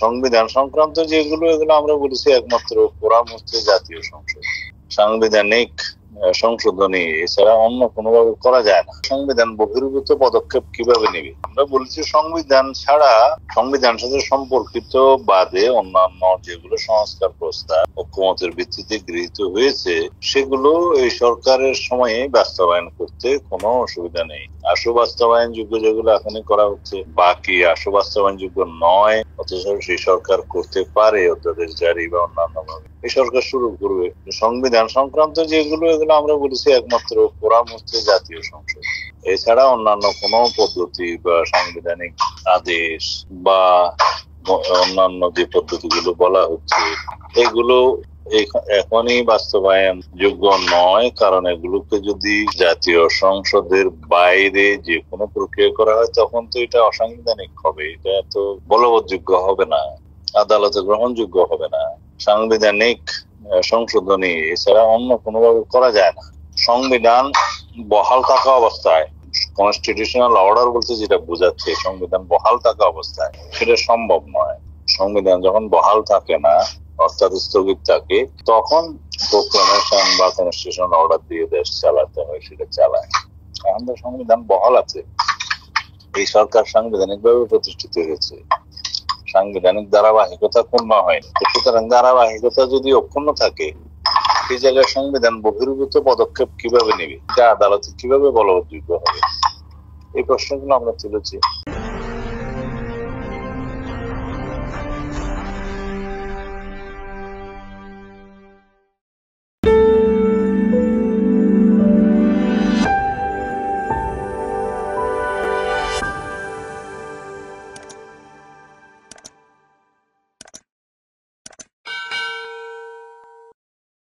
সংবিধান সংক্রান্ত যেগুলো এগুলো আমরা বলেছি একমাত্র পরামর্শ জাতীয় সংসদ সাংবিধানিক সংশোধনী এছাড়া অন্য কোনোভাবে করা যায় না। সংবিধান বহির্ভূত পদক্ষেপ কিভাবে নেবে? আমরা বলেছি সংবিধান ছাড়া, সংবিধানের সাথে সম্পর্কিত বাদে অন্যান্য যেগুলো সংস্কার প্রস্তাব ঐকমত্যের ভিত্তিতে গৃহীত হয়েছে সেগুলো এই সরকারের সময়ে বাস্তবায়ন করতে কোনো অসুবিধা নেই। আশু বাস্তবায়ন যোগ্য যেগুলো এখনই করা হচ্ছে, বাকি আশু বাস্তবায়ন যোগ্য নয় অথচ সেই সরকার করতে পারে অধ্যাদেশ জারি বা অন্যান্য ভাবে এই সরকার শুরু করবে। সংবিধান সংক্রান্ত যেগুলো এগুলো আমরা বলেছি একমাত্র পরামর্শ জাতীয় সংসদ এছাড়া অন্যান্য কোনো পদ্ধতি বা সাংবিধানিক আদেশ বা অন্যান্য যে পদ্ধতিগুলো বলা হচ্ছে এগুলো এখনই বাস্তবায়ন যোগ্য নয়, কারণ এগুলোকে যদি জাতীয় সংসদের বাইরে যে কোনো প্রক্রিয়া করা হয় তখন তো এটা অসাংবিধানিক হবে, এটা তো বলবৎযোগ্য হবে না, আদালতে গ্রহণযোগ্য হবে না। সাংবিধানিক সংশোধনী এছাড়া অন্য কোনোভাবে করা যায় না। সংবিধান বহাল থাকা অবস্থায়, কনস্টিটিউশনাল অর্ডার বলতে যেটা বোঝাচ্ছে সংবিধান বহাল থাকা অবস্থায় সেটা সম্ভব নয়। সংবিধান যখন বহাল থাকে না অর্থাৎ স্থগিত থাকে তখন প্রোক্লামেশন বা কনস্টিটিউশনাল অর্ডার দিয়ে দেশ চালাতে হয়, সেটা চালায়। আমাদের সংবিধান বহাল আছে, এই সরকার সাংবিধানিক ভাবে প্রতিষ্ঠিত হয়েছে, সাংবিধানিক ধারাবাহিকতা পূর্ণ হয়নি। সুতরাং ধারাবাহিকতা যদি অক্ষুণ্ণ থাকে সেই জায়গায় সংবিধান বহির্ভূত পদক্ষেপ কিভাবে নেবে, এটা আদালতে কিভাবে বলবৎযোগ্য হবে, এই প্রশ্নগুলো আমরা তুলেছি।